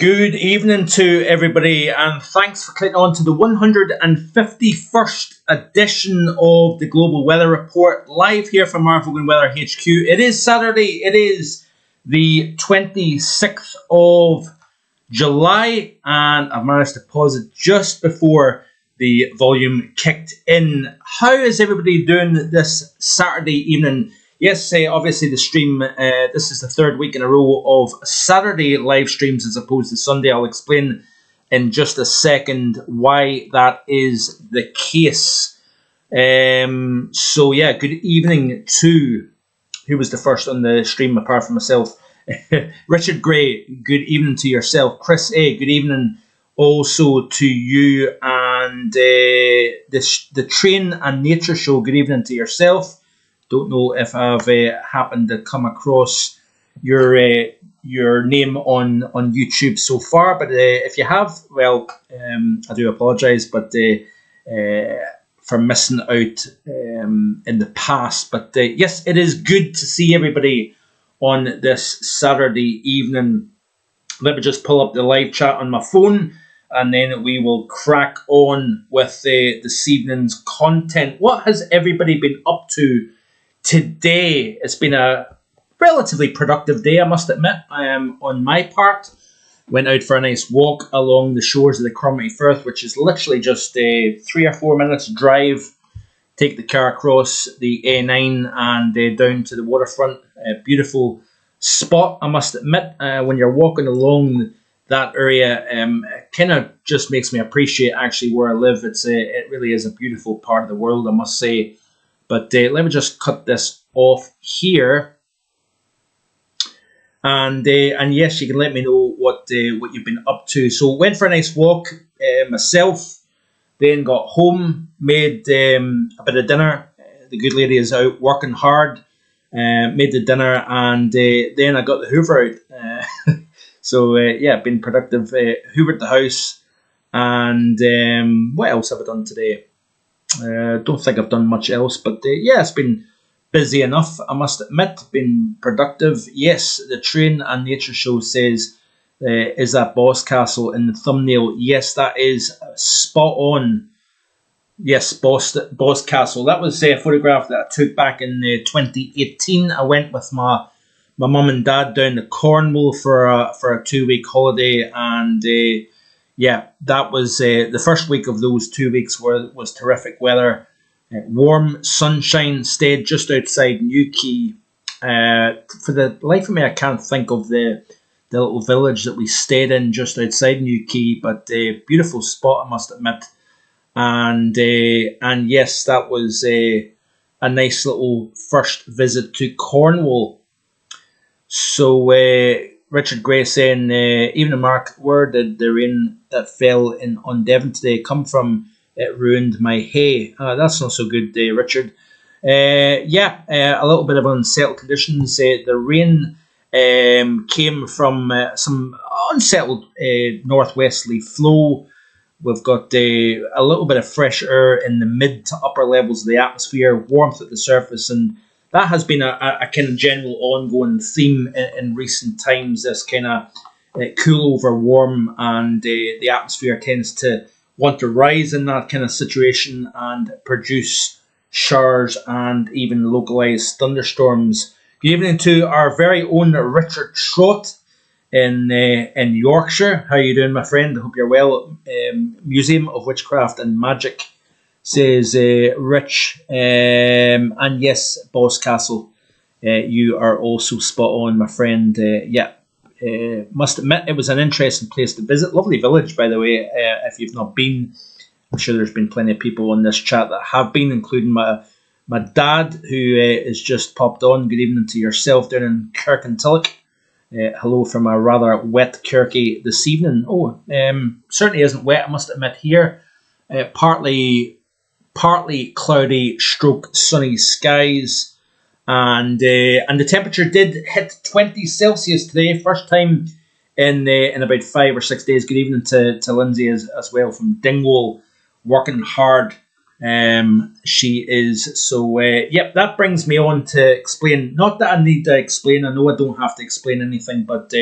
Good evening to everybody, and thanks for clicking on to the 151st edition of the Global Weather Report, live here from our Vogan Weather HQ. It is Saturday, it is the 26th of July, and I've managed to pause it just before the volume kicked in. How is everybody doing this Saturday evening? Yes, obviously the stream, this is the third week in a row of Saturday live streams as opposed to Sunday. I'll explain in just a second why that is the case. So yeah, good evening to, who was the first on the stream apart from myself? Richard Gray, good evening to yourself. Chris A, good evening also to you. And the Train and Nature Show, good evening to yourself. Don't know if I've happened to come across your name on YouTube so far, but if you have, well, I do apologise, but for missing out in the past. But yes, it is good to see everybody on this Saturday evening. Let me just pull up the live chat on my phone, and then we will crack on with this evening's content. What has everybody been up to today? It's been a relatively productive day, I must admit. On my part, went out for a nice walk along the shores of the Cromarty Firth, which is literally just a 3 or 4 minutes drive. Take the car across the A9 and down to the waterfront. A beautiful spot, I must admit. When you're walking along that area, it kind of just makes me appreciate actually where I live. It really is a beautiful part of the world, I must say. But let me just cut this off here, and yes, you can let me know what you've been up to. So went for a nice walk myself, then got home, made a bit of dinner. The good lady is out working hard. Made the dinner, and then I got the Hoover out. So yeah, been productive. Hoovered the house, and what else have I done today? Don't think I've done much else, but yeah, it's been busy enough, I must admit. Been productive. Yes, the Train and Nature Show says, is that Boss Castle in the thumbnail? Yes, that is spot on. Yes, Boss Castle. That was a photograph that I took back in 2018. I went with my mum and dad down to Cornwall for a 2-week holiday, and yeah, that was the first week of those 2 weeks was terrific weather. Warm sunshine, stayed just outside Newquay. For the life of me, I can't think of the little village that we stayed in just outside Newquay, but a beautiful spot, I must admit. And yes, that was a nice little first visit to Cornwall. So Richard Gray saying, evening Mark, where did the rain that fell on Devon today come from? It ruined my hay. That's not so good, Richard. Yeah, a little bit of unsettled conditions. The rain came from some unsettled northwesterly flow. We've got a little bit of fresh air in the mid to upper levels of the atmosphere, warmth at the surface, and that has been a kind of general ongoing theme in recent times, this kind of cool over warm, and the atmosphere tends to want to rise in that kind of situation and produce showers and even localised thunderstorms. Good evening to our very own Richard Trott in Yorkshire. How are you doing, my friend? I hope you're well. Museum of Witchcraft and Magic, says Rich. And yes, Boss Castle, you are also spot on, my friend. Yeah, must admit it was an interesting place to visit. Lovely village, by the way. If you've not been, I'm sure there's been plenty of people on this chat that have been, including my dad, who is just popped on. Good evening to yourself down in Kirkintilloch. Hello from a rather wet Kirky this evening. Oh, certainly isn't wet, I must admit here. Partly cloudy stroke sunny skies. And the temperature did hit 20 Celsius today, first time in about 5 or 6 days. Good evening to Lindsay as well from Dingwall, working hard. She is. So yep, that brings me on to explain. Not that I need to explain. I know I don't have to explain anything, but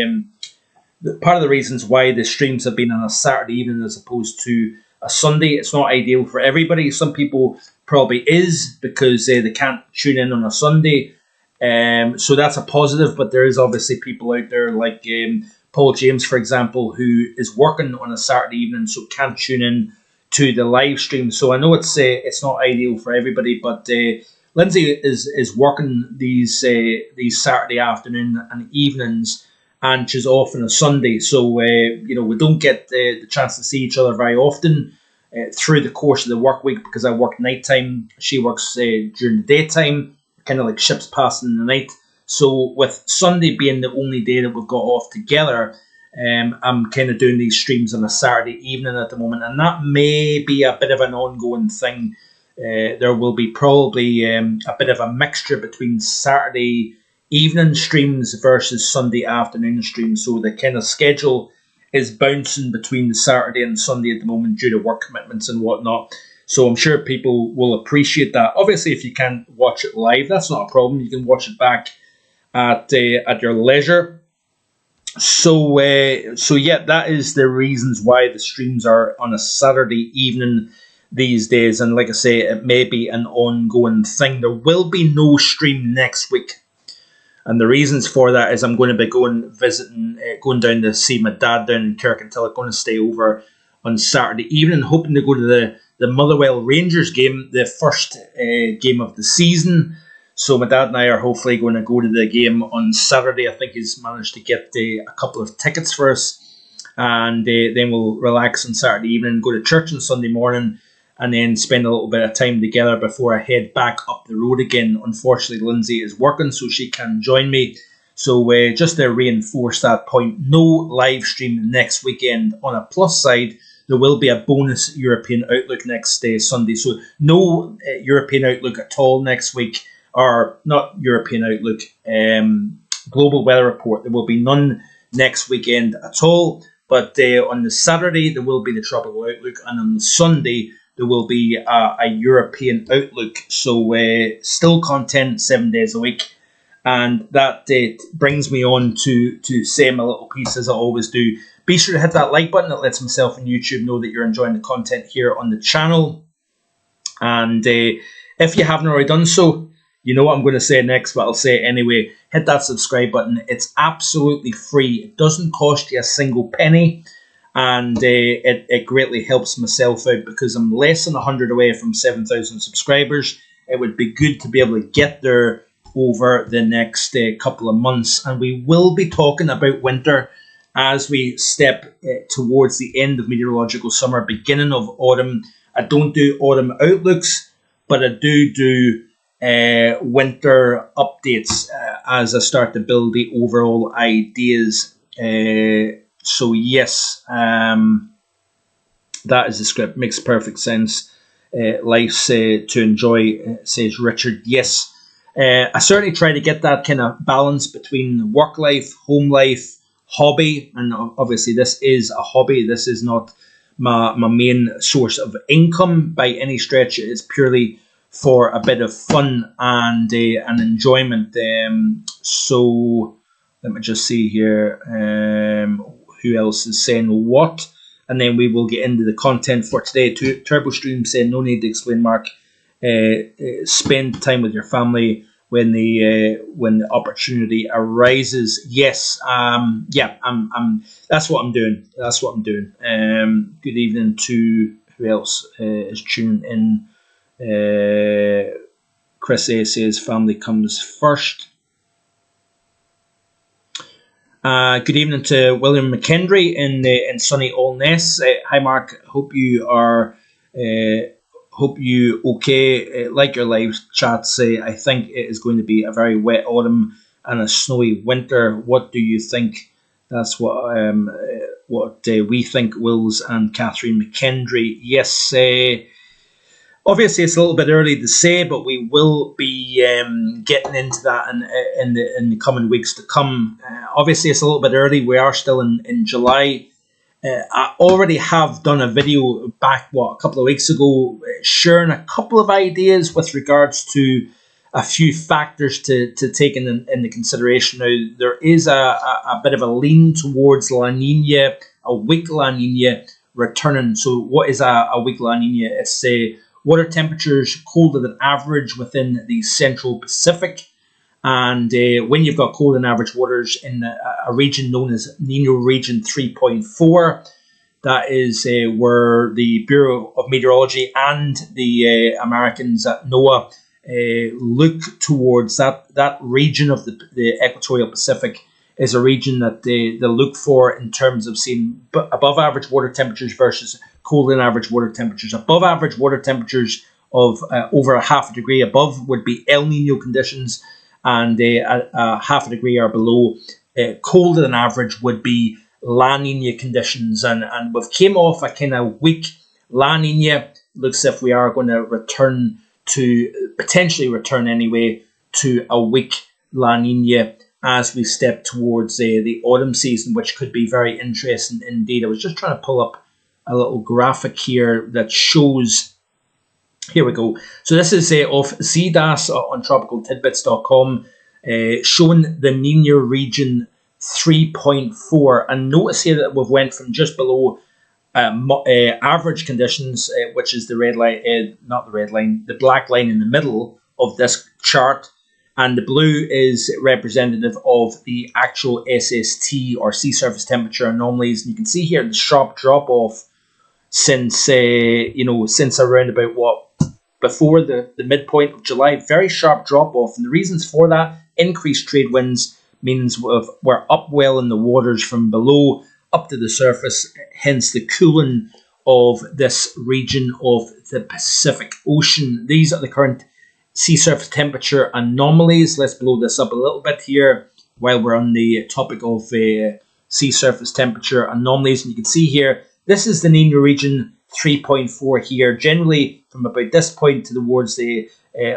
part of the reasons why the streams have been on a Saturday evening as opposed to a Sunday. It's not ideal for everybody. Some people probably is because they can't tune in on a Sunday. So that's a positive, but there is obviously people out there like Paul James, for example, who is working on a Saturday evening, so can't tune in to the live stream. So I know it's not ideal for everybody, but Lindsay is working these Saturday afternoon and evenings, and she's off on a Sunday. So we don't get the chance to see each other very often through the course of the work week because I work nighttime. She works during the daytime, kind of like ships passing in the night. So with Sunday being the only day that we've got off together, I'm kind of doing these streams on a Saturday evening at the moment, and that may be a bit of an ongoing thing. There will be probably a bit of a mixture between Saturday evening streams versus Sunday afternoon streams. So the kind of schedule is bouncing between the Saturday and Sunday at the moment due to work commitments and whatnot. So I'm sure people will appreciate that. Obviously, if you can't watch it live, that's not a problem. You can watch it back at your leisure. So yeah, that is the reasons why the streams are on a Saturday evening these days. And like I say, it may be an ongoing thing. There will be no stream next week. And the reasons for that is I'm going to be going down to see my dad down in Kirkintilloch. I'm going to stay over on Saturday evening, hoping to go to the Motherwell Rangers game, the first game of the season. So my dad and I are hopefully going to go to the game on Saturday. I think he's managed to get a couple of tickets for us. And then we'll relax on Saturday evening, go to church on Sunday morning, and then spend a little bit of time together before I head back up the road again. Unfortunately, Lindsay is working, so she can't join me. So just to reinforce that point, no live stream next weekend. On a plus side, there will be a bonus European Outlook next Sunday. So no European Outlook at all next week, or not European Outlook, Global Weather Report. There will be none next weekend at all. But on the Saturday, there will be the Tropical Outlook, and on the Sunday, there will be a European Outlook. So still content 7 days a week. And that brings me on to say my little piece as I always do. Be sure to hit that like button. That lets myself and YouTube know that you're enjoying the content here on the channel. And if you haven't already done so, you know what I'm going to say next, but I'll say it anyway. Hit that subscribe button. It's absolutely free. It doesn't cost you a single penny. And it greatly helps myself out because I'm less than 100 away from 7,000 subscribers. It would be good to be able to get there over the next couple of months. And we will be talking about winter as we step towards the end of meteorological summer, beginning of autumn. I don't do autumn outlooks, but I do winter updates as I start to build the overall ideas. So yes, that is the script. Makes perfect sense. Life's to enjoy, says Richard. Yes, I certainly try to get that kind of balance between work life, home life, hobby, and obviously this is a hobby. This is not my main source of income by any stretch. It's purely for a bit of fun and an enjoyment. So let me just see here. Who else is saying what? And then we will get into the content for today. TurboStream saying no need to explain, Mark. Spend time with your family when the opportunity arises. Yes, yeah, I'm. That's what I'm doing. That's what I'm doing. Good evening to who else is tuning in. Chris A says family comes first. Good evening to William McKendry in sunny Allness. Hi Mark, hope you are okay. Like your live chats, I think it is going to be a very wet autumn and a snowy winter. What do you think? That's what we think. Wills and Catherine McKendry. Yes. Obviously, it's a little bit early to say, but we will be getting into that in the coming weeks to come. Obviously, it's a little bit early. We are still in July. I already have done a video back, a couple of weeks ago, sharing a couple of ideas with regards to a few factors to take into consideration. Now, there is a bit of a lean towards La Nina, a weak La Nina returning. So what is a weak La Nina? It's water temperatures colder than average within the central Pacific. And when you've got cold than average waters in a region known as Nino Region 3.4, that is where the Bureau of Meteorology and the Americans at NOAA look towards. That region of the equatorial Pacific is a region that they look for in terms of seeing above average water temperatures versus cold than average water temperatures. Above average water temperatures of over a half a degree above would be El Nino conditions, and a half a degree or below colder than average would be La Nina conditions. And we've came off a kind of weak La Nina. Looks as if we are going to potentially return anyway to a weak La Nina as we step towards the autumn season, which could be very interesting indeed. I was just trying to pull up a little graphic here that shows. Here we go. So this is off CDAS on tropicaltidbits.com, showing the Nino region 3.4. And notice here that we've went from just below average conditions, which is the red line, not the red line, the black line in the middle of this chart. And the blue is representative of the actual SST or sea surface temperature anomalies. And you can see here the sharp drop off since around about before the midpoint of July. Very sharp drop off, and the reasons for that: increased trade winds means we're up well in the waters from below up to the surface, hence the cooling of this region of the Pacific Ocean. These are the current sea surface temperature anomalies. Let's blow this up a little bit here while we're on the topic of sea surface temperature anomalies. And you can see here, this is the Nino region 3.4 here, generally from about this point towards the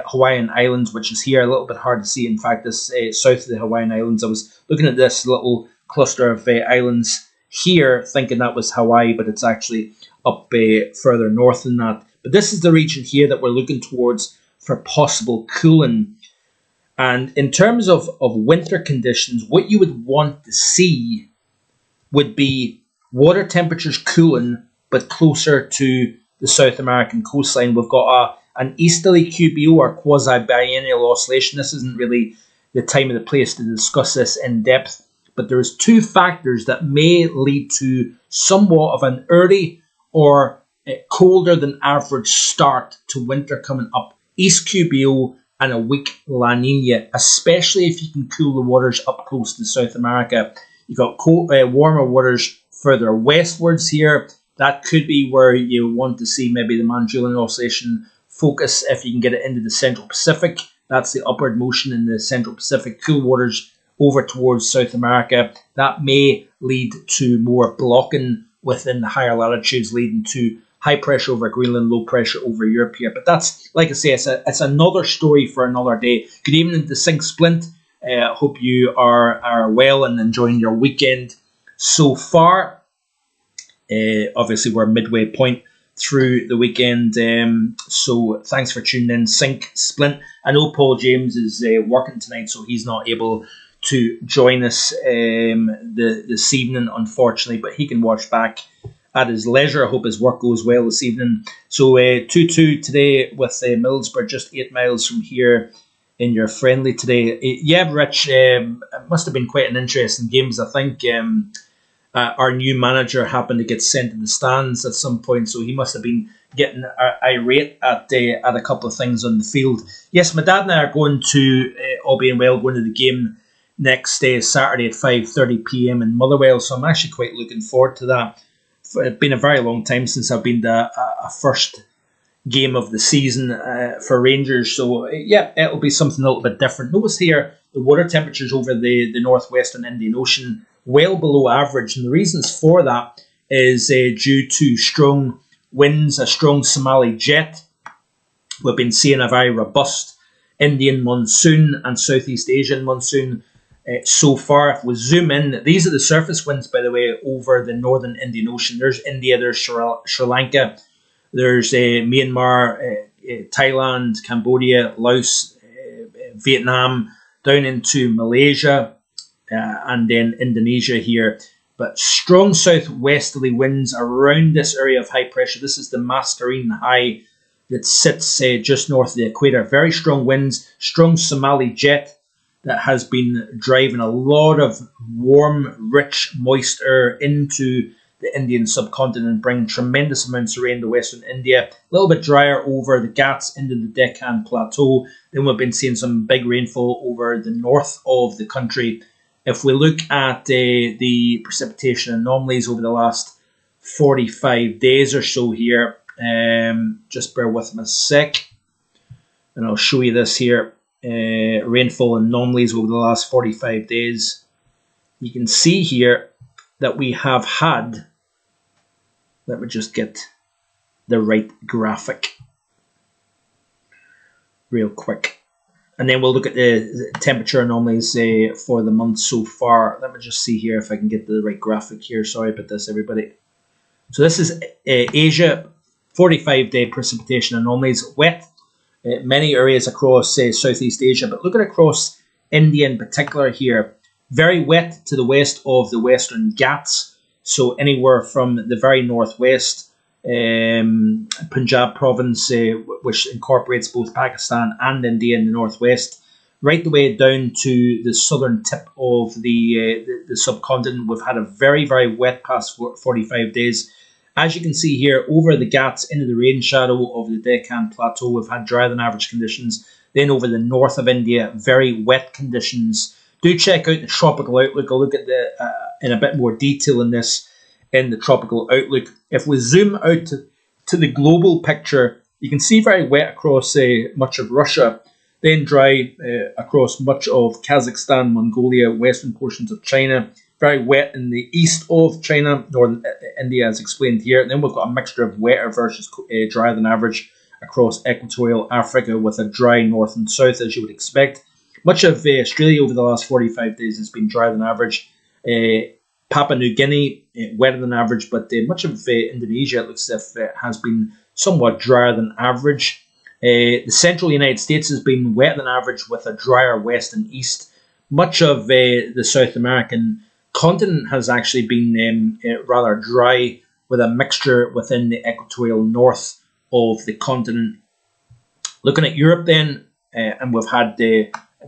Hawaiian Islands, which is here, a little bit hard to see. In fact, this south of the Hawaiian Islands. I was looking at this little cluster of islands here, thinking that was Hawaii, but it's actually up further north than that. But this is the region here that we're looking towards for possible cooling. And in terms of winter conditions, what you would want to see would be water temperatures cooling, but closer to the South American coastline. We've got an easterly QBO, or quasi-biennial oscillation. This isn't really the time or the place to discuss this in depth, but there's two factors that may lead to somewhat of an early or colder than average start to winter coming up. East QBO and a weak La Nina, especially if you can cool the waters up close to South America. You've got warmer waters further westwards here. That could be where you want to see maybe the Manjulian oscillation focus if you can get it into the Central Pacific. That's the upward motion in the Central Pacific, cool waters over towards South America. That may lead to more blocking within the higher latitudes, leading to high pressure over Greenland, low pressure over Europe here. But that's, like I say, it's another story for another day. Good evening to Sink Splint. Hope you are well and enjoying your weekend so far. Obviously, we're midway point through the weekend, so thanks for tuning in, Sink Splint. I know Paul James is working tonight, so he's not able to join us this evening, unfortunately, but he can watch back at his leisure. I hope his work goes well this evening. So 2-2 today with Middlesbrough, just 8 miles from here in your friendly today. Yeah, Rich, it must have been quite an interesting game, because I think our new manager happened to get sent to the stands at some point, so he must have been getting irate at a couple of things on the field. Yes, my dad and I are going to, all being well, going to the game next Saturday at 5:30 p.m. in Motherwell, so I'm actually quite looking forward to that. It's been a very long time since I've been to a first game of the season for Rangers, so yeah, it'll be something a little bit different. Notice here the water temperatures over the northwestern Indian Ocean well below average, and the reasons for that is due to strong winds, a strong Somali jet. We've been seeing a very robust Indian monsoon and Southeast Asian monsoon so far. If we zoom in, these are the surface winds, by the way, over the northern Indian Ocean. There's India, there's Sri Lanka, there's Myanmar, Thailand, Cambodia, Laos, Vietnam, down into Malaysia, and then Indonesia here. But strong southwesterly winds around this area of high pressure. This is the Mascarene High that sits just north of the equator. Very strong winds, strong Somali jet that has been driving a lot of warm, rich, moist air into the Indian subcontinent, bringing tremendous amounts of rain to western India. A little bit drier over the Ghats into the Deccan Plateau. Then we've been seeing some big rainfall over the north of the country. If we look at the precipitation anomalies over the last 45 days or so here, just bear with me a sec, and I'll show you this here. Rainfall anomalies over the last 45 days. You can see here that we have had, let me just get the right graphic real quick. And then we'll look at the temperature anomalies for the month so far. Let me just see here if I can get the right graphic here. Sorry about this, everybody. So this is Asia, 45-day precipitation anomalies. Wet, many areas across Southeast Asia. But looking across India in particular here, very wet to the west of the Western Ghats. So anywhere from the very northwest, Punjab province, which incorporates both Pakistan and India in the northwest, right the way down to the southern tip of the subcontinent. We've had a very, very wet past 45 days. As you can see here, over the Ghats into the rain shadow of the Deccan Plateau, we've had drier than average conditions. Then over the north of India, very wet conditions. Do check out the tropical outlook. I'll look at in a bit more detail in this in the tropical outlook. If we zoom out to the global picture, you can see very wet across much of Russia, then dry across much of Kazakhstan, Mongolia, western portions of China, very wet in the east of China, northern India as explained here. And then we've got a mixture of wetter versus drier than average across equatorial Africa with a dry north and south as you would expect. Much of Australia over the last 45 days has been drier than average. Papua New Guinea, wetter than average, but much of Indonesia, it looks as if it has been somewhat drier than average. The central United States has been wetter than average with a drier west and east. Much of the South American continent has actually been rather dry with a mixture within the equatorial north of the continent. Looking at Europe then, and we've had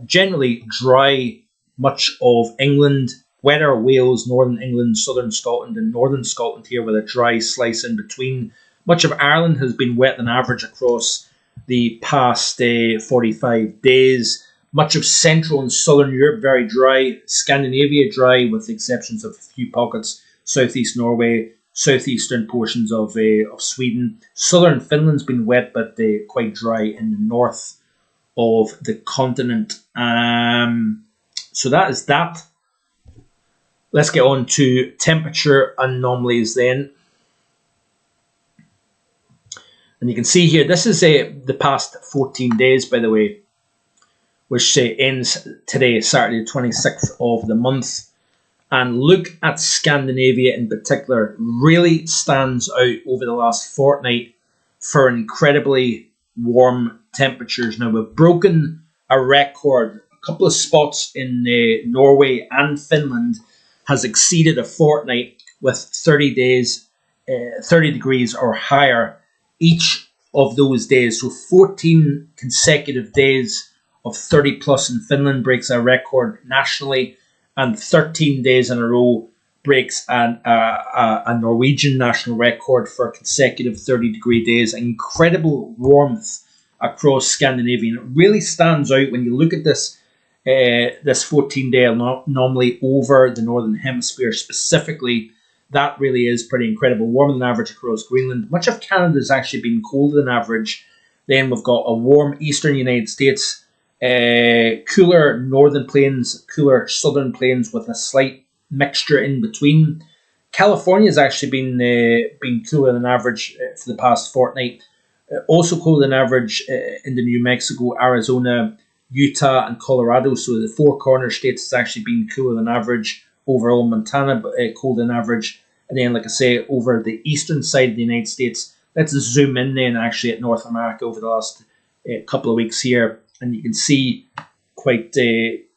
generally dry much of England, wetter Wales, northern England, southern Scotland, and northern Scotland here with a dry slice in between. Much of Ireland has been wet than average across the past 45 days. Much of central and southern Europe very dry. Scandinavia dry with the exceptions of a few pockets. Southeast Norway, southeastern portions of Sweden. Southern Finland's been wet but quite dry in the north of the continent. So that is that. Let's get on to temperature anomalies then. And you can see here, this is the past 14 days, by the way, which ends today, Saturday, the 26th of the month. And look at Scandinavia in particular, really stands out over the last fortnight for incredibly warm temperatures. Now, we've broken a record. A couple of spots in Norway and Finland has exceeded a fortnight with 30 days, 30 degrees or higher each of those days. So 14 consecutive days of 30 plus in Finland breaks a record nationally, and 13 days in a row breaks a Norwegian national record for consecutive 30-degree days. Incredible warmth across Scandinavia. And it really stands out when you look at this 14-day anomaly over the Northern Hemisphere specifically. That really is pretty incredible. Warmer than average across Greenland. Much of Canada has actually been colder than average. Then we've got a warm eastern United States, cooler northern plains, cooler southern plains with a slight mixture in between. California has actually been cooler than average for the past fortnight. Also colder than average in the New Mexico, Arizona, Utah, and Colorado. So the Four Corner states has actually been cooler than average. Overall, Montana, colder than average. And then, like I say, over the eastern side of the United States, let's zoom in then actually at North America over the last couple of weeks here. And you can see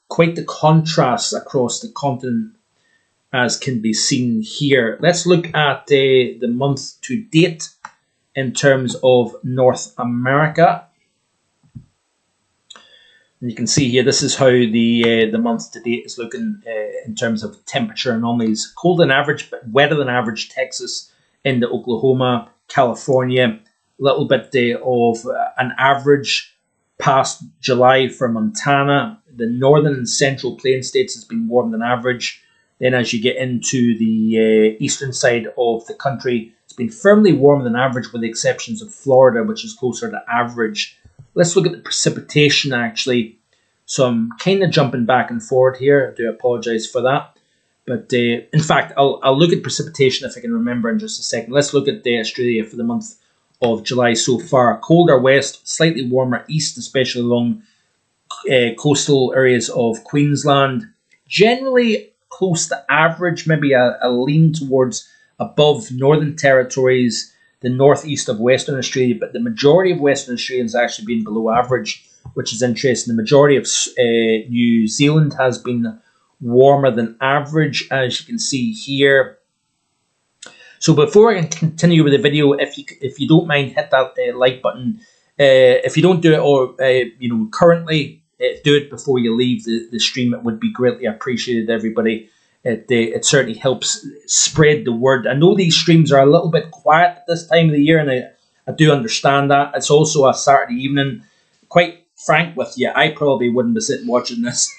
quite the contrast across the continent, as can be seen here. Let's look at the month to date in terms of North America. And you can see here, this is how the month to date is looking in terms of temperature anomalies. Cold than average, but wetter than average Texas, into Oklahoma, California. A little bit of an average past July for Montana. The northern and central plain states has been warmer than average. Then as you get into the eastern side of the country, it's been firmly warmer than average with the exceptions of Florida, which is closer to average. Let's look at the precipitation actually. So I'm kind of jumping back and forward here. I do apologise for that. But in fact, I'll look at precipitation if I can remember in just a second. Let's look at Australia for the month of July so far. Colder west, slightly warmer east, especially along coastal areas of Queensland. Generally close to average, maybe a lean towards above Northern Territories, the northeast of Western Australia, but the majority of Western Australia has actually been below average, which is interesting. The majority of New Zealand has been warmer than average, as you can see here. So before I can continue with the video, if you don't mind, hit that like button. If you don't do it or currently, do it before you leave the stream. It would be greatly appreciated, everybody. It certainly helps spread the word. I know these streams are a little bit quiet at this time of the year, and I do understand that. It's also a Saturday evening. Quite frank with you, I probably wouldn't be sitting watching this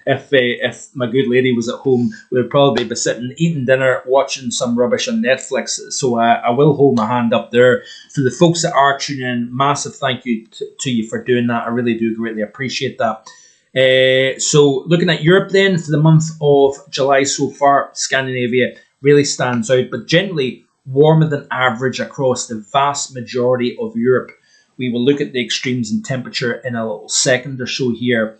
if my good lady was at home. We would probably be sitting eating dinner, watching some rubbish on Netflix. So I will hold my hand up there. For the folks that are tuning in, massive thank you to you for doing that. I really do greatly appreciate that. So looking at Europe then, for the month of July so far, Scandinavia really stands out, but generally warmer than average across the vast majority of Europe. We will look at the extremes in temperature in a little second or so here.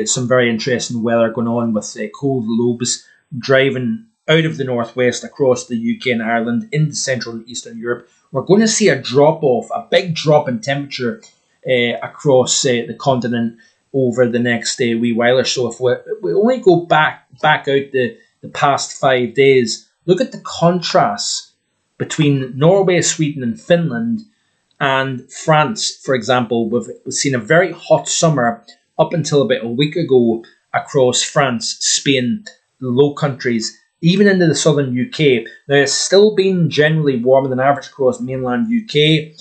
Some very interesting weather going on with cold lobes driving out of the northwest across the UK and Ireland into Central and Eastern Europe. We're going to see a drop-off, a big drop in temperature across the continent over the next wee while or so. If we only go back out the past 5 days, look at the contrast between Norway, Sweden and Finland and France, for example. We've seen a very hot summer up until about a week ago across France, Spain, the Low Countries, even into the southern UK. Now, it's still been generally warmer than average across mainland UK,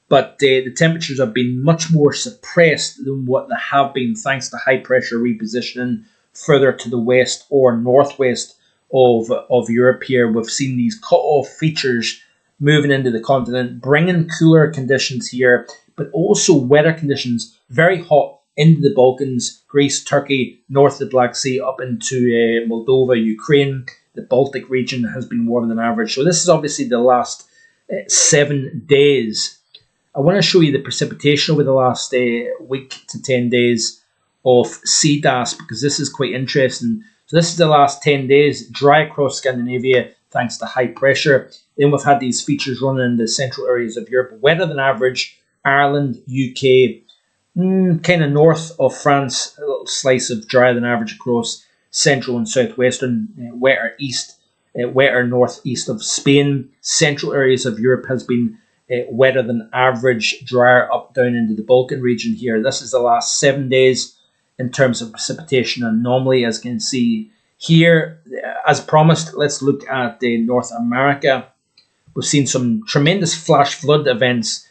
but the temperatures have been much more suppressed than what they have been thanks to high pressure repositioning further to the west or northwest of Europe here. We've seen these cut-off features moving into the continent, bringing cooler conditions here, but also wetter conditions, very hot into the Balkans, Greece, Turkey, north of the Black Sea, up into Moldova, Ukraine. The Baltic region has been warmer than average. So this is obviously the last 7 days. I want to show you the precipitation over the last week to 10 days of CDAS, because this is quite interesting. So this is the last 10 days, dry across Scandinavia, thanks to high pressure. Then we've had these features running in the central areas of Europe, wetter than average, Ireland, UK, kind of north of France, a little slice of drier than average across central and southwestern, wetter east, wetter northeast of Spain. Central areas of Europe has been wetter than average, drier up down into the Balkan region here. This is the last 7 days in terms of precipitation anomaly, as you can see here. As promised, let's look at North America. We've seen some tremendous flash flood events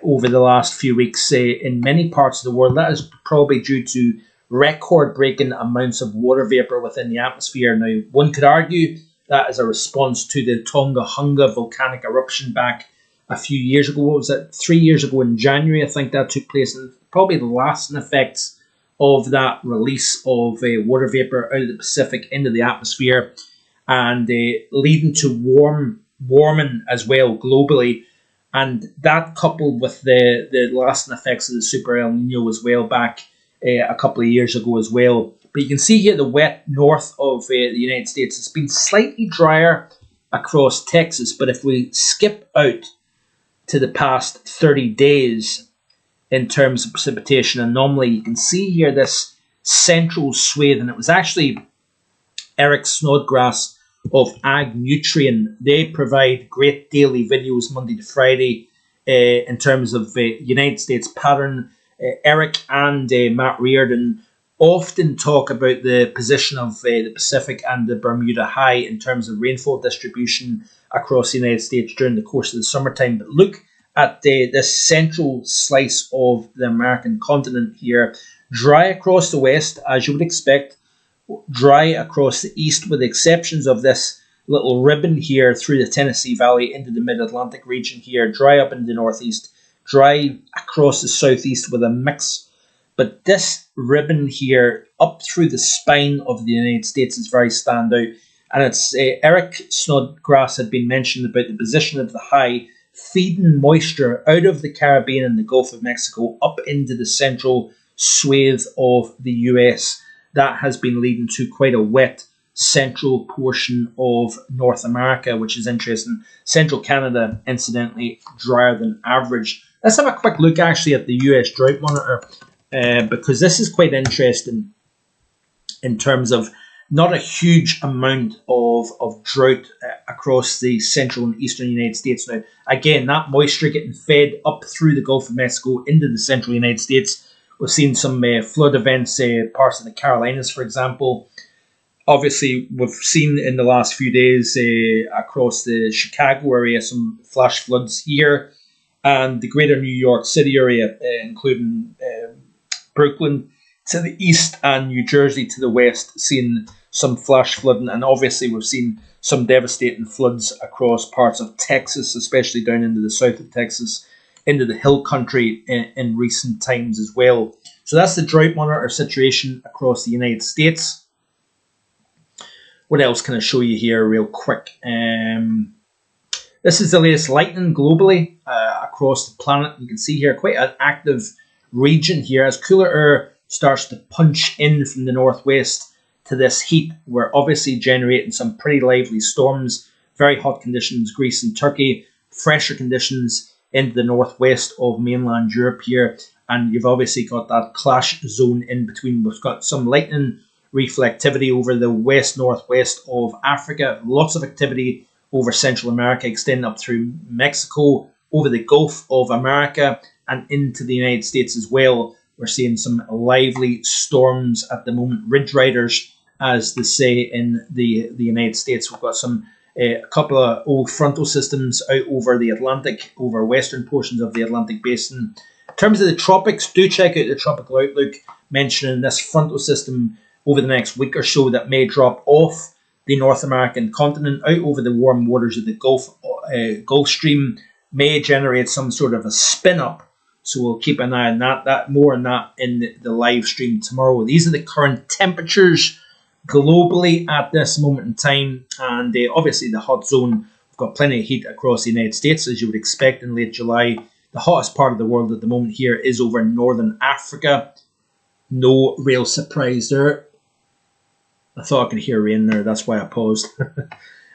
over the last few weeks in many parts of the world. That is probably due to record-breaking amounts of water vapor within the atmosphere. Now, one could argue that is a response to the Tonga volcanic eruption back a few years ago. What was it? 3 years ago in January, I think that took place. And probably the lasting effects of that release of water vapor out of the Pacific into the atmosphere, and leading to warming as well globally. And that coupled with the lasting effects of the Super El Nino as well back a couple of years ago as well. But you can see here the wet north of the United States. It's been slightly drier across Texas, but if we skip out to the past 30 days, in terms of precipitation anomaly. You can see here this central swathe, and it was actually Eric Snodgrass of Ag Nutrient. They provide great daily videos Monday to Friday in terms of United States pattern. Eric and Matt Reardon often talk about the position of the Pacific and the Bermuda High in terms of rainfall distribution across the United States during the course of the summertime. But look at this central slice of the American continent here. Dry across the west, as you would expect. Dry across the east, with the exceptions of this little ribbon here through the Tennessee Valley into the mid-Atlantic region here. Dry up in the northeast. Dry across the southeast with a mix. But this ribbon here up through the spine of the United States is very standout. And it's Eric Snodgrass had been mentioned about the position of the high feeding moisture out of the Caribbean and the Gulf of Mexico up into the central swathe of the US. That has been leading to quite a wet central portion of North America, which is interesting. Central Canada, incidentally, drier than average. Let's have a quick look actually at the US Drought Monitor, because this is quite interesting in terms of not a huge amount of drought across the central and eastern United States now. Again, that moisture getting fed up through the Gulf of Mexico into the central United States. We've seen some flood events, parts of the Carolinas, for example. Obviously, we've seen in the last few days across the Chicago area some flash floods here, and the greater New York City area, including Brooklyn to the east and New Jersey to the west, seeing some flash flooding. And obviously, we've seen some devastating floods across parts of Texas, especially down into the south of Texas, into the hill country in recent times as well. So that's the drought monitor situation across the United States. What else can I show you here real quick? This is the latest lightning globally across the planet. You can see here quite an active region here as cooler air starts to punch in from the northwest to this heat. We're obviously generating some pretty lively storms, very hot conditions, Greece and Turkey, fresher conditions into the northwest of mainland Europe here, and you've obviously got that clash zone in between. We've got some lightning reflectivity over the west-northwest of Africa, lots of activity over Central America, extending up through Mexico, over the Gulf of America, and into the United States as well. We're seeing some lively storms at the moment, ridge riders, as they say in the United States. We've got a couple of old frontal systems out over the Atlantic, over western portions of the Atlantic basin. In terms of the tropics, do check out the Tropical Outlook, mentioning this frontal system over the next week or so that may drop off the North American continent out over the warm waters of the Gulf Stream, may generate some sort of a spin-up. So we'll keep an eye on that. More on that in the live stream tomorrow. These are the current temperatures globally at this moment in time. And obviously the hot zone, we've got plenty of heat across the United States, as you would expect in late July. The hottest part of the world at the moment here is over northern Africa. No real surprise there. I thought I could hear rain there, that's why I paused.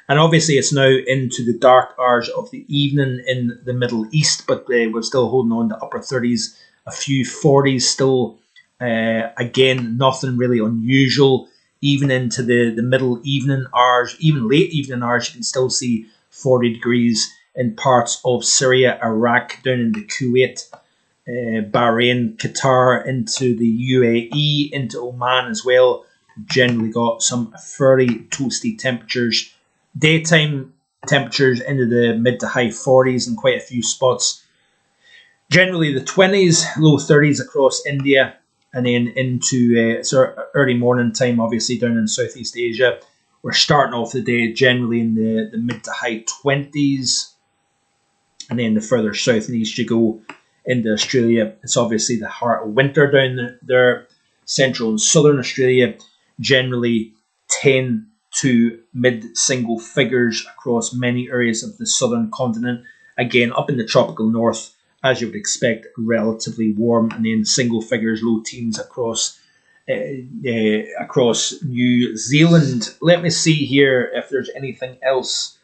And obviously it's now into the dark hours of the evening in the Middle East, but we're still holding on to upper 30s, a few 40s still. Again, nothing really unusual. Even into the middle evening hours, even late evening hours, you can still see 40 degrees in parts of Syria, Iraq, down into Kuwait, Bahrain, Qatar, into the UAE, into Oman as well. Generally got some fairly toasty temperatures. Daytime temperatures into the mid to high 40s in quite a few spots. Generally the 20s, low 30s across India, and then into early morning time, obviously down in Southeast Asia. We're starting off the day generally in the mid to high 20s, and then the further south and east you go into Australia, it's obviously the heart of winter down there. Central and southern Australia, generally 10 to mid-single figures across many areas of the southern continent. Again, up in the tropical north, as you would expect, relatively warm, and then single figures, low teens across New Zealand. Let me see here if there's anything else,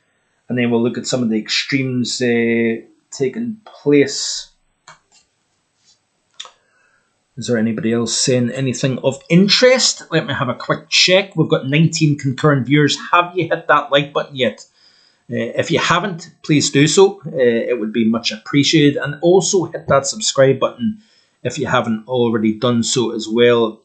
and then we'll look at some of the extremes taking place. Is there anybody else saying anything of interest? Let me have a quick check. We've got 19 concurrent viewers. Have you hit that like button yet? If you haven't, please do so. It would be much appreciated. And also hit that subscribe button if you haven't already done so as well.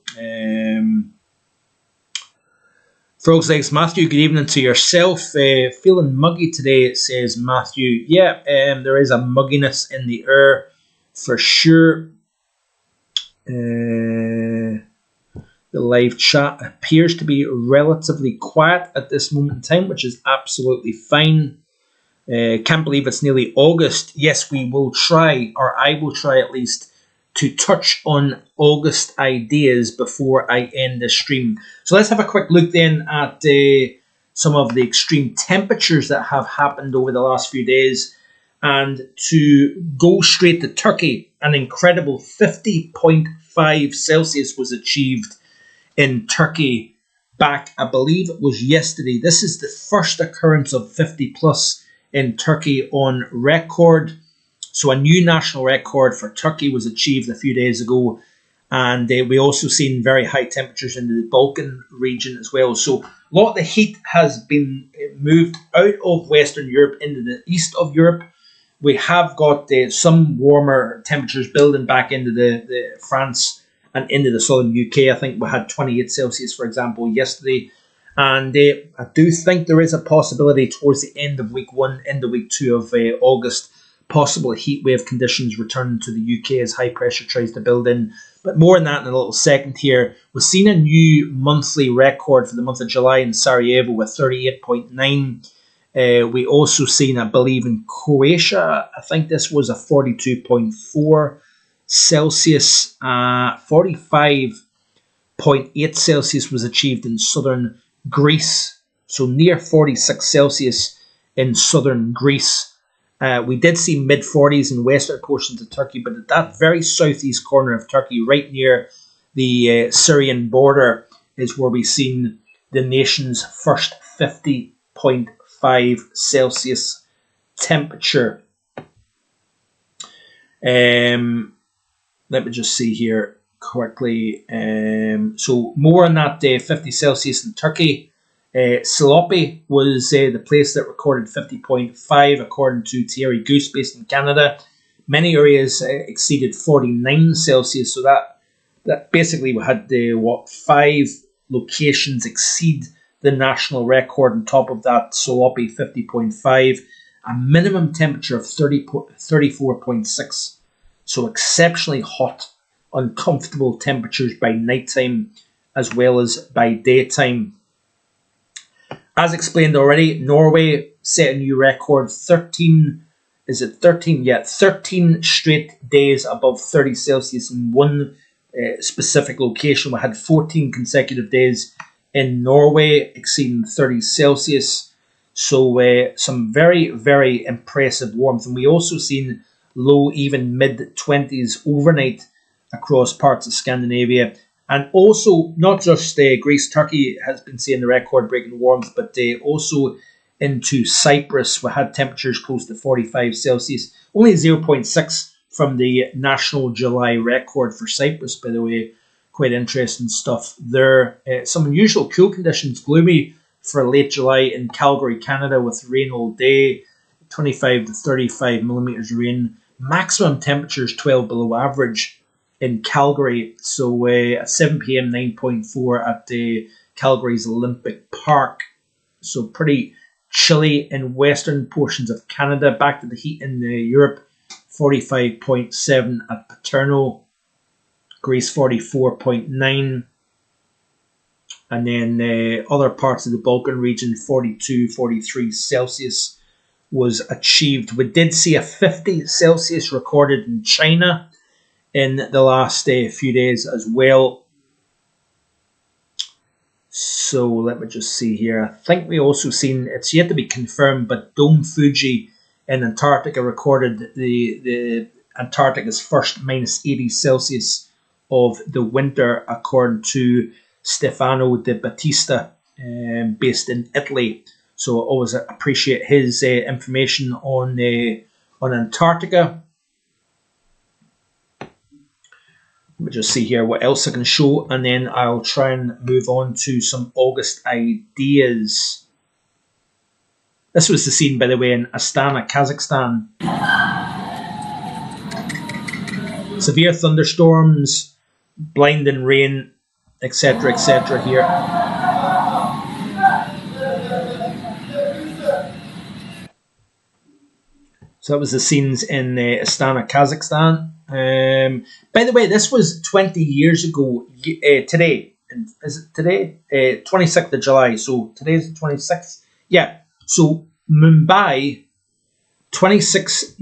Frog's Legs, Matthew, good evening to yourself. Feeling muggy today, says Matthew. Yeah, there is a mugginess in the air for sure. The live chat appears to be relatively quiet at this moment in time, which is absolutely fine. Can't believe it's nearly August. Yes, we will try, or I will try at least, to touch on August ideas before I end the stream. So let's have a quick look then at some of the extreme temperatures that have happened over the last few days. And to go straight to Turkey, an incredible 50.5 Celsius was achieved in Turkey back, I believe it was yesterday. This is the first occurrence of 50 plus in Turkey on record. So a new national record for Turkey was achieved a few days ago. And we also seen very high temperatures in the Balkan region as well. So a lot of the heat has been moved out of Western Europe into the east of Europe. We have got some warmer temperatures building back into the France and into the southern UK. I think we had 28 Celsius, for example, yesterday. And I do think there is a possibility towards the end of week 1, into week 2 of August, possible heat wave conditions returning to the UK as high pressure tries to build in. But more on that in a little second here. We've seen a new monthly record for the month of July in Sarajevo with 38.9. We also seen, I believe, in Croatia, I think this was a 42.4 Celsius. 45.8 Celsius was achieved in southern Greece. So near 46 Celsius in southern Greece. We did see mid-40s in western portions of Turkey, but at that very southeast corner of Turkey, right near the Syrian border, is where we've seen the nation's first 50.5 Celsius temperature. Let me just see here quickly. So more on that 50 Celsius in Turkey. Silopi was the place that recorded 50.5 according to Thierry Goose based in Canada. Many areas exceeded 49 Celsius. So that basically we had 5 locations exceed the national record on top of that Silopi 50.5. A minimum temperature of 34.6. So exceptionally hot, uncomfortable temperatures by nighttime as well as by daytime. As explained already, Norway set a new record, 13 straight days above 30 Celsius in one specific location. We had 14 consecutive days in Norway exceeding 30 Celsius. So some very, very impressive warmth. And we also seen low, even mid-20s overnight across parts of Scandinavia. And also, not just Greece, Turkey has been seeing the record-breaking warmth, but also into Cyprus, we had temperatures close to 45 Celsius. Only 0.6 from the national July record for Cyprus, by the way. Quite interesting stuff there. Some unusual cool conditions, gloomy for late July in Calgary, Canada, with rain all day, 25 to 35 millimeters rain. Maximum temperatures 12 below average in Calgary. So at 7 p.m, 9.4 at Calgary's Olympic Park. So pretty chilly in western portions of Canada. Back to the heat in Europe, 45.7 at Paterno. Greece 44.9. And then other parts of the Balkan region, 42, 43 Celsius was achieved. We did see a 50 Celsius recorded in China in the last few days as well. So let me just see here. I think we also seen, it's yet to be confirmed, but Dome Fuji in Antarctica recorded the Antarctica's first minus 80 Celsius of the winter, according to Stefano De Battista, based in Italy. So I always appreciate his information on Antarctica. Let me just see here what else I can show, and then I'll try and move on to some August ideas. This was the scene, by the way, in Astana, Kazakhstan. Severe thunderstorms, blinding rain, etc., etc. here. So that was the scenes in Astana, Kazakhstan. By the way, this was 20 years ago today. Is it today? 26th of July. So today's the 26th. Yeah. So Mumbai, 20 years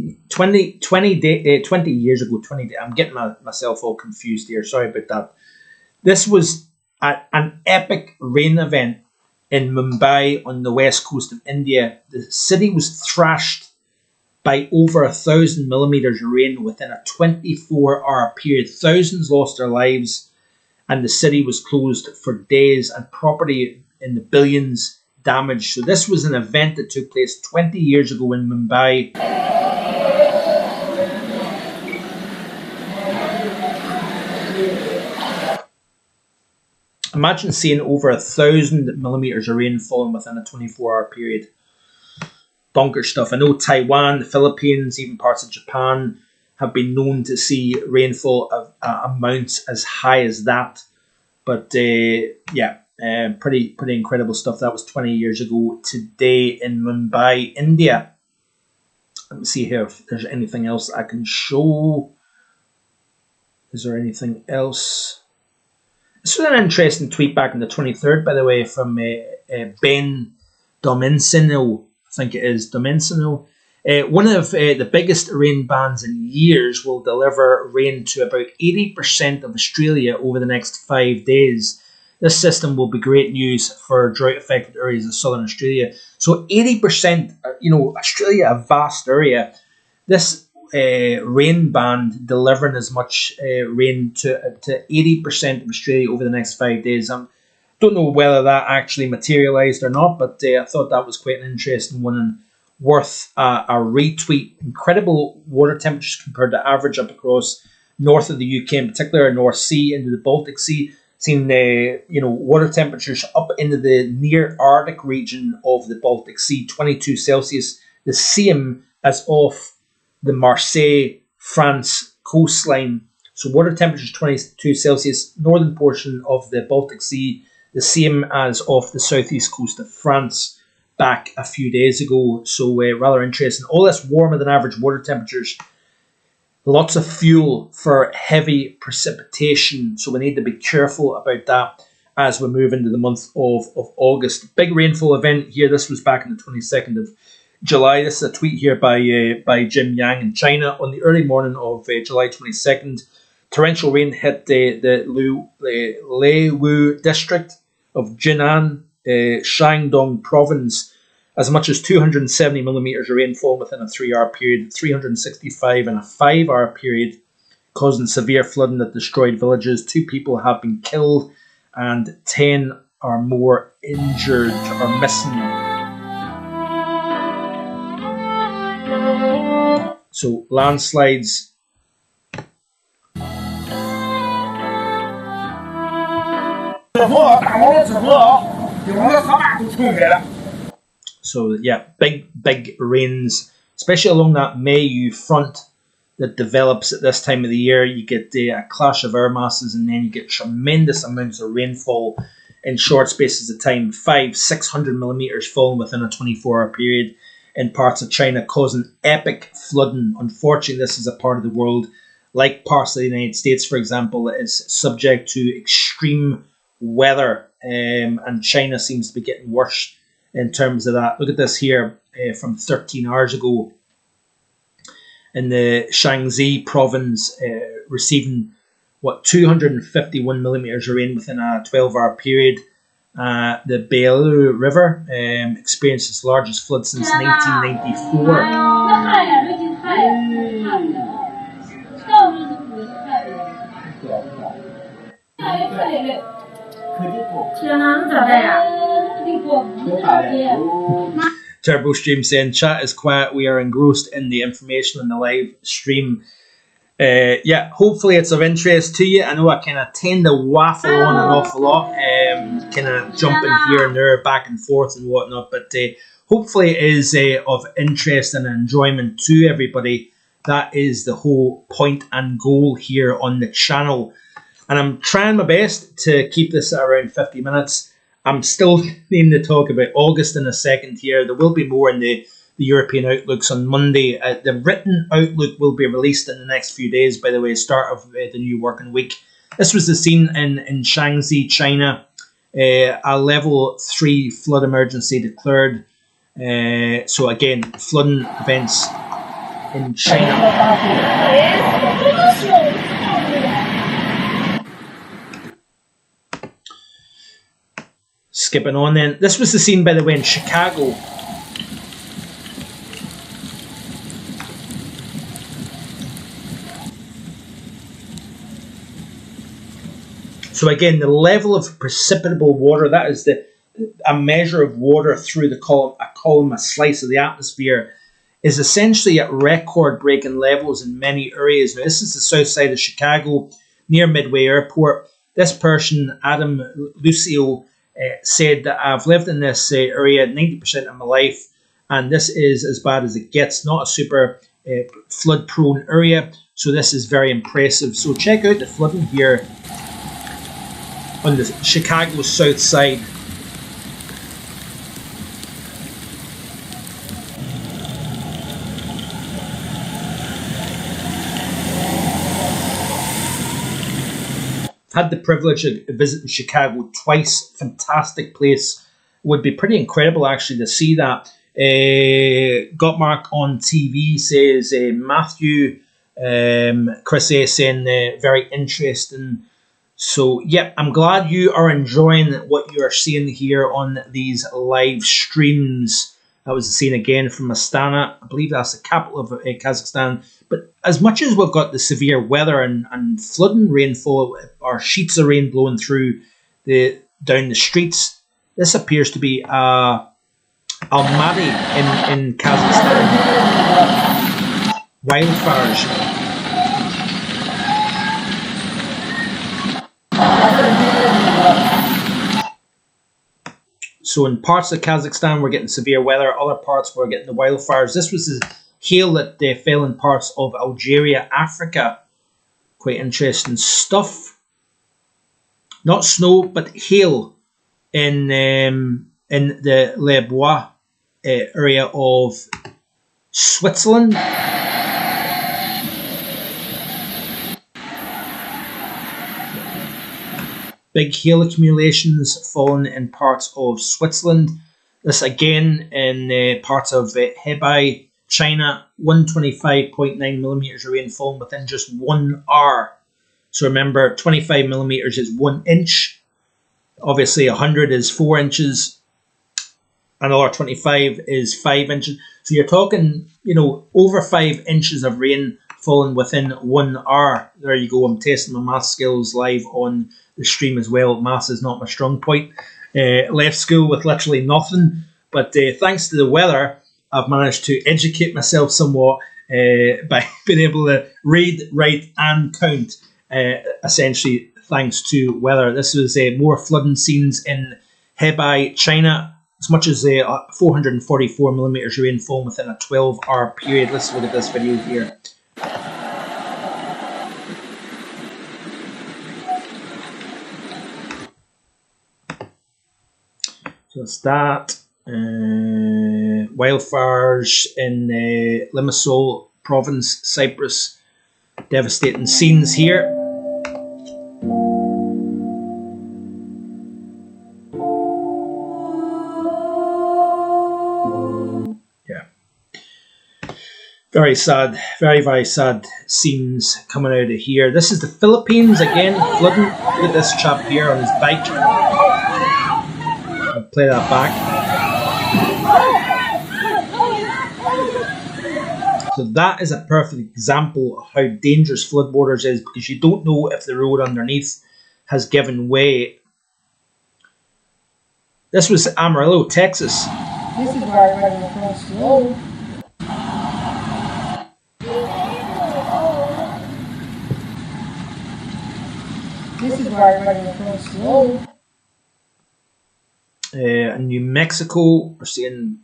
ago, 20 I'm getting myself all confused here. Sorry about that. This was an epic rain event in Mumbai on the west coast of India. The city was thrashed by over 1,000 millimeters of rain within a 24-hour period. Thousands lost their lives, and the city was closed for days, and property in the billions damaged. So this was an event that took place 20 years ago in Mumbai. Imagine seeing over 1,000 millimeters of rain falling within a 24-hour period. Bonkers stuff. I know Taiwan, the Philippines, even parts of Japan have been known to see rainfall of amounts as high as that. But yeah, pretty incredible stuff. That was 20 years ago today in Mumbai, India. Let me see here if there's anything else I can show. Is there anything else? This was an interesting tweet back on the 23rd, by the way, from Ben Domensino. I think it is Domensino. One of the biggest rain bands in years will deliver rain to about 80% of Australia over the next 5 days. This system will be great news for drought-affected areas of southern Australia. So 80%, Australia, a vast area. This rain band delivering as much rain to 80% of Australia over the next 5 days. Don't know whether that actually materialised or not, but I thought that was quite an interesting one and worth a retweet. Incredible water temperatures compared to average up across north of the UK, in particular North Sea into the Baltic Sea. Seen water temperatures up into the near Arctic region of the Baltic Sea, 22 Celsius, the same as off the Marseille, France coastline. So water temperatures 22 Celsius, northern portion of the Baltic Sea, the same as off the southeast coast of France back a few days ago. So rather interesting. All this warmer than average water temperatures. Lots of fuel for heavy precipitation. So we need to be careful about that as we move into the month of August. Big rainfall event here. This was back on the 22nd of July. This is a tweet here by Jim Yang in China. On the early morning of July 22nd, torrential rain hit the Leiwu district of Jinan, Shandong province. As much as 270 millimeters of rainfall within a 3-hour period, 365 in a 5-hour period, causing severe flooding that destroyed villages. 2 people have been killed and 10 are more injured or missing. So landslides. So yeah, big rains, especially along that Mayu front that develops at this time of the year. You get a clash of air masses, and then you get tremendous amounts of rainfall in short spaces of time. 500-600 millimeters falling within a 24-hour period in parts of China, causing epic flooding. Unfortunately, this is a part of the world, like parts of the United States, for example, that is subject to extreme weather, and China seems to be getting worse in terms of that. Look at this here from 13 hours ago in the Shaanxi province, receiving 251 millimeters of rain within a 12-hour period. The Beilu River experienced its largest flood since 1994. Turbo Stream saying, chat is quiet, we are engrossed in the information on the live stream. Yeah, hopefully it's of interest to you. I know I kind of tend to waffle on an awful lot, kind of jumping here and there, back and forth and whatnot, but hopefully it is of interest and enjoyment to everybody. That is the whole point and goal here on the channel. And I'm trying my best to keep this at around 50 minutes. I'm still needing to talk about August in a second here. There will be more in the European outlooks on Monday. The written outlook will be released in the next few days, by the way, start of the new working week. This was the scene in Shaanxi, China. A level 3 flood emergency declared. So again, flooding events in China. Skipping on then. This was the scene, by the way, in Chicago. So again, the level of precipitable water, that is a measure of water through a slice of the atmosphere, is essentially at record-breaking levels in many areas. Now, this is the south side of Chicago, near Midway Airport. This person, Adam Lucio, said that I've lived in this area 90% of my life, and this is as bad as it gets. Not a super flood-prone area, so this is very impressive. So check out the flooding here on the Chicago south side. Had the privilege of visiting Chicago twice. Fantastic place. Would be pretty incredible actually to see that. Gottmark on TV says Matthew, Chris A saying very interesting. So, yeah, I'm glad you are enjoying what you are seeing here on these live streams. That was the scene again from Astana. I believe that's the capital of Kazakhstan. But as much as we've got the severe weather and flooding rainfall, or sheets of rain blowing through down the streets, this appears to be Almaty in Kazakhstan. Wildfires. So in parts of Kazakhstan, we're getting severe weather. Other parts, we're getting the wildfires. This was the hail that fell in parts of Algeria, Africa. Quite interesting stuff. Not snow, but hail in the Les Bois area of Switzerland. Big hail accumulations fallen in parts of Switzerland. This again in parts of Hebei, China. 125.9 millimeters of rain fallen within just 1 hour. So remember, 25 millimeters is 1 inch. Obviously, 100 is 4 inches. Another 25 is 5 inches. So you're talking, over 5 inches of rain falling within 1 hour. There you go. I'm testing my math skills live on the stream as well. Maths is not my strong point. Left school with literally nothing, but thanks to the weather, I've managed to educate myself somewhat by being able to read, write, and count. Essentially, thanks to weather. This was more flooding scenes in Hebei, China. As much as 444 millimeters of rainfall within a 12-hour period. Let's look at this video here. So it's that. Wildfires in Limassol province, Cyprus. Devastating scenes here. Yeah. Very sad, very, very sad scenes coming out of here. This is the Philippines again, flooding. Look at this chap here on his bike. I'll play that back. So that is a perfect example of how dangerous floodwaters is, because you don't know if the road underneath has given way. This was Amarillo, Texas. This is where I went across the road. This is where everybody goes slow. New Mexico, we're seeing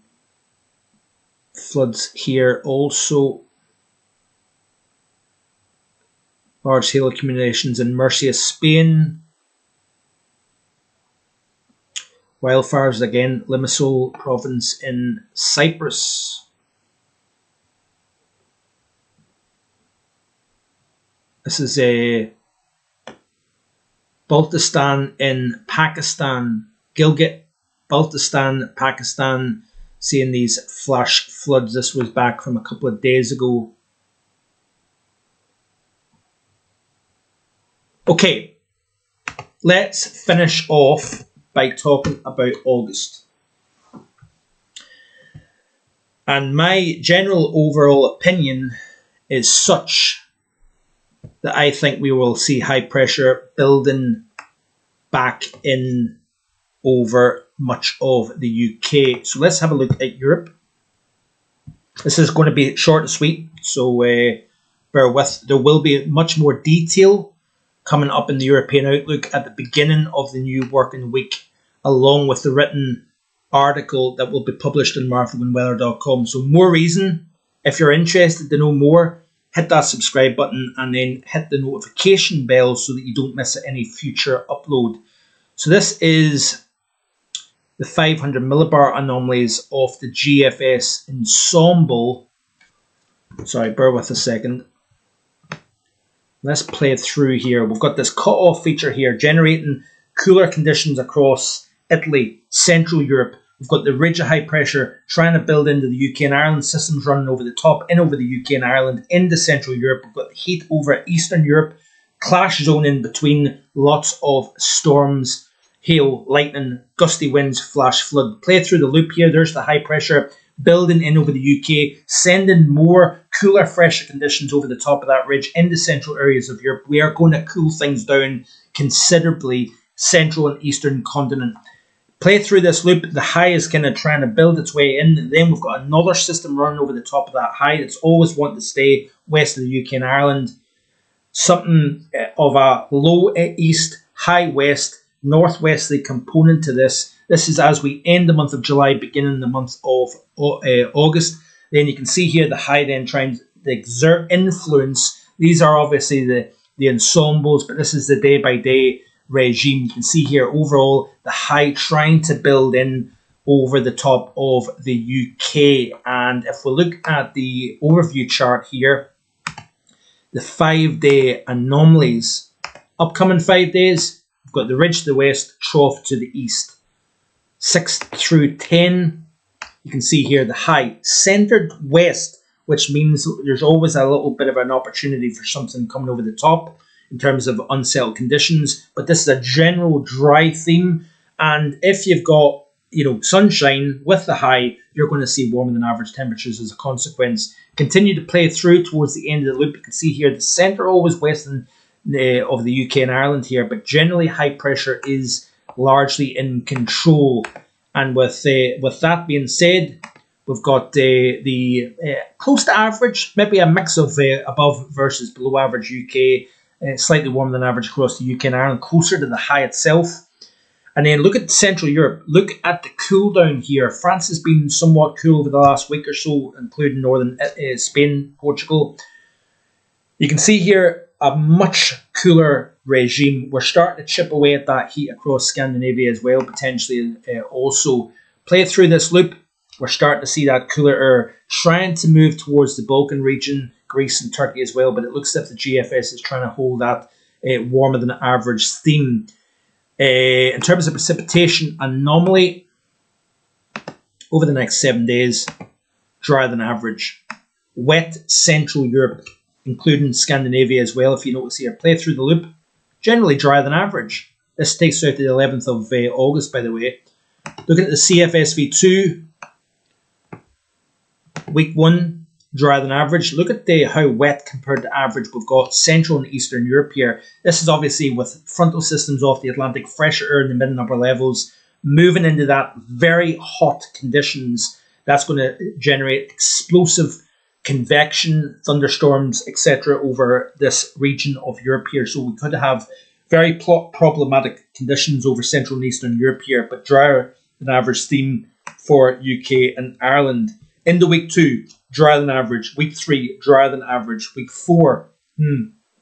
floods here also. Large hail accumulations in Murcia, Spain. Wildfires again, Limassol province in Cyprus. This is a Baltistan in Pakistan. Gilgit, Baltistan, Pakistan, seeing these flash floods. This was back from a couple of days ago. Okay, let's finish off by talking about August. And my general overall opinion is such that I think we will see high pressure building back in over much of the UK. So let's have a look at Europe. This is going to be short and sweet, so bear with. There will be much more detail coming up in the European Outlook at the beginning of the new working week, along with the written article that will be published on marfoganweather.com. So more reason, if you're interested to know more, hit that subscribe button and then hit the notification bell so that you don't miss any future upload. So this is the 500 millibar anomalies of the GFS ensemble. Sorry, bear with a second. Let's play through here. We've got this cut-off feature here, generating cooler conditions across Italy, Central Europe. We've got the ridge of high pressure trying to build into the UK and Ireland systems running over the top, in over the UK and Ireland, into Central Europe. We've got the heat over Eastern Europe, clash zone in between, lots of storms, hail, lightning, gusty winds, flash flood. Play through the loop here. There's the high pressure building in over the UK, sending more cooler, fresher conditions over the top of that ridge into central areas of Europe. We are going to cool things down considerably, central and eastern continent. Play through this loop. The high is kind of trying to build its way in. And then we've got another system running over the top of that high that's always wanting to stay west of the UK and Ireland. Something of a low east, high west, northwesterly component to this. This is as we end the month of July, beginning the month of August. Then you can see here the high then trying to exert influence. These are obviously the ensembles, but this is the day-by-day regime. You can see here overall the high trying to build in over the top of the UK. And if we look at the overview chart here, the 5-day anomalies, upcoming 5 days, we've got the ridge to the west, trough to the east. 6 through 10, you can see here the high centered west, which means there's always a little bit of an opportunity for something coming over the top in terms of unsettled conditions. But this is a general dry theme, and if you've got sunshine with the high, you're going to see warmer than average temperatures as a consequence. Continue to play through towards the end of the loop. You can see here the center always west of the UK and Ireland here, but generally high pressure is largely in control. And with that being said, we've got the close to average, maybe a mix of above versus below average UK, slightly warmer than average across the UK and Ireland, closer to the high itself. And then look at Central Europe. Look at the cool down here. France has been somewhat cool over the last week or so, including northern Spain, Portugal. You can see here a much cooler regime. We're starting to chip away at that heat across Scandinavia as well, potentially also. Play through this loop. We're starting to see that cooler air trying to move towards the Balkan region, Greece and Turkey as well, but it looks as if the GFS is trying to hold that warmer than average theme. In terms of precipitation anomaly, over the next 7 days, drier than average. Wet Central Europe, including Scandinavia as well, if you notice here. Play through the loop, generally drier than average. This takes out to the 11th of August, by the way. Looking at the CFSV2, week 1, drier than average. Look at how wet compared to average we've got Central and Eastern Europe here. This is obviously with frontal systems off the Atlantic, fresher air in the mid and upper levels, moving into that very hot conditions. That's going to generate explosive convection, thunderstorms, etc. over this region of Europe here. So we could have Very problematic conditions over Central and Eastern Europe here, but drier than average theme for UK and Ireland. Into week 2, drier than average. Week 3, drier than average. Week 4,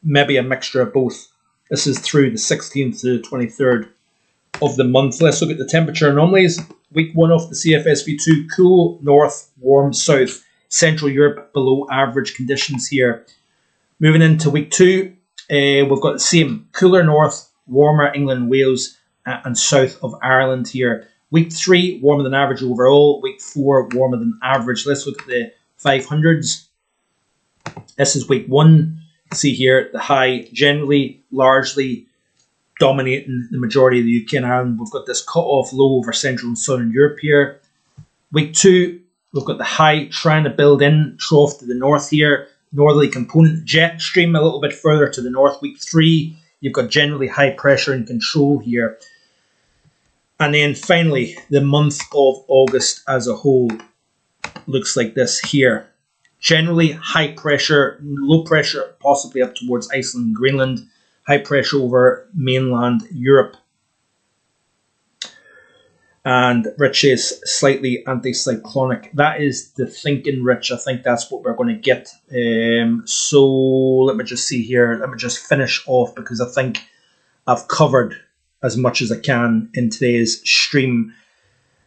maybe a mixture of both. This is through the 16th to the 23rd of the month. Let's look at the temperature anomalies. Week 1 off the CFSV2, cool north, warm south. Central Europe, below average conditions here. Moving into week 2, we've got the same, cooler north, warmer England, Wales, and south of Ireland here. Week 3, warmer than average overall. Week 4, warmer than average. Let's look at the 500s. This is week 1. See here, the high generally, largely dominating the majority of the UK and Ireland. We've got this cut-off low over Central and Southern Europe here. Week 2, we've got the high trying to build in, trough to the north here. Northerly component, jet stream a little bit further to the north. Week 3, you've got generally high pressure and control here. And then finally, the month of August as a whole looks like this here. Generally high pressure, low pressure, possibly up towards Iceland and Greenland. High pressure over mainland Europe. And Rich is slightly anticyclonic. That is the thinking, Rich. I think that's what we're going to get. So let me just see here. Let me just finish off because I think I've covered as much as I can in today's stream.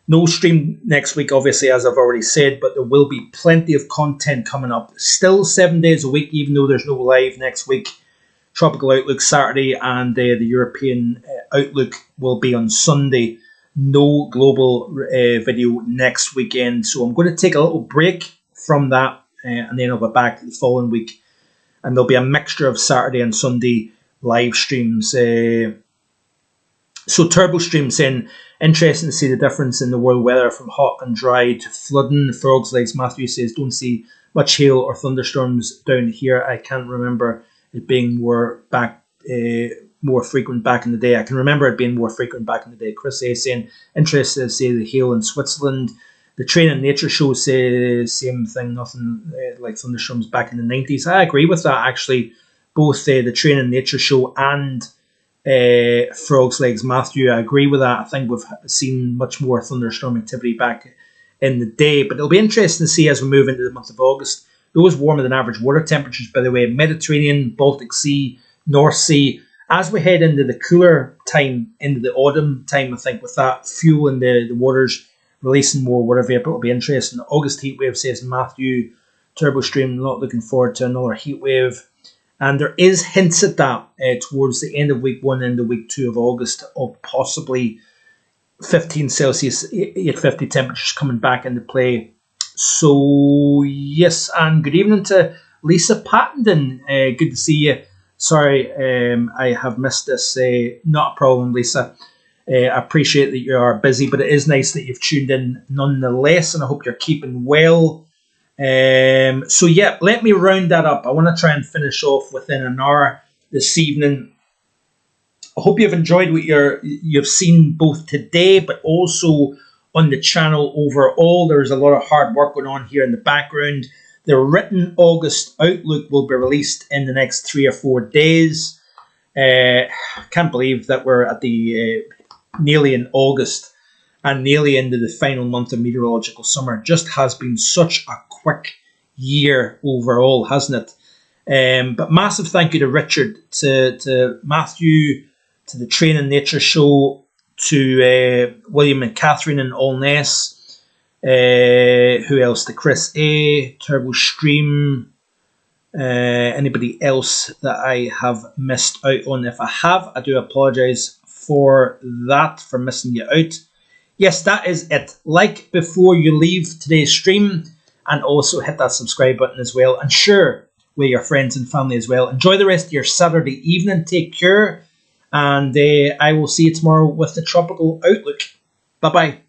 No stream next week, obviously, as I've already said, but there will be plenty of content coming up. Still 7 days a week, even though there's no live next week. Tropical Outlook Saturday and the European Outlook will be on Sunday. No global video next weekend. So I'm going to take a little break from that and then I'll be back the following week. And there'll be a mixture of Saturday and Sunday live streams. So Turbo Stream saying, interesting to see the difference in the world weather from hot and dry to flooding. Frog's Legs Matthew says, don't see much hail or thunderstorms down here. I can't remember it being more frequent back in the day. I can remember it being more frequent back in the day. Chris A saying, interested to see the hail in Switzerland. The Train and Nature Show says same thing, nothing like thunderstorms back in the 90s. I agree with that actually. Both the Train and Nature Show and Frog's Legs Matthew, I agree with that. I think we've seen much more thunderstorm activity back in the day. But it'll be interesting to see as we move into the month of August. Those warmer than average water temperatures, by the way, Mediterranean, Baltic Sea, North Sea. As we head into the cooler time, into the autumn time, I think with that fuel in the waters, releasing more water vapor, it'll be interesting. August heat wave, says Matthew. Turbo Stream, not looking forward to another heat wave. And there is hints at that towards the end of week 1 and the week 2 of August of possibly 15 Celsius, 850 temperatures coming back into play. So, yes, and good evening to Lisa Pattenden. Good to see you. Sorry, I have missed this. Not a problem, Lisa. I appreciate that you are busy, but it is nice that you've tuned in nonetheless, and I hope you're keeping well. So, yeah, let me round that up. I want to try and finish off within an hour this evening. I hope you've enjoyed what you've seen both today, but also on the channel overall. There's a lot of hard work going on here in the background. The written August Outlook will be released in the next 3 or 4 days. I can't believe that we're at the nearly in August and nearly into the final month of meteorological summer. Just has been such a quick year overall, hasn't it? But massive thank you to Richard, to Matthew, to the Train and Nature Show, to William and Catherine and Allness. Who else? To Chris A, Turbo Stream, anybody else that I have missed out on. If I have, I do apologise for that, for missing you out. Yes, that is it. Like before you leave today's stream, and also hit that subscribe button as well, and share with your friends and family as well. Enjoy the rest of your Saturday evening. Take care, and I will see you tomorrow with the Tropical Outlook. Bye-bye.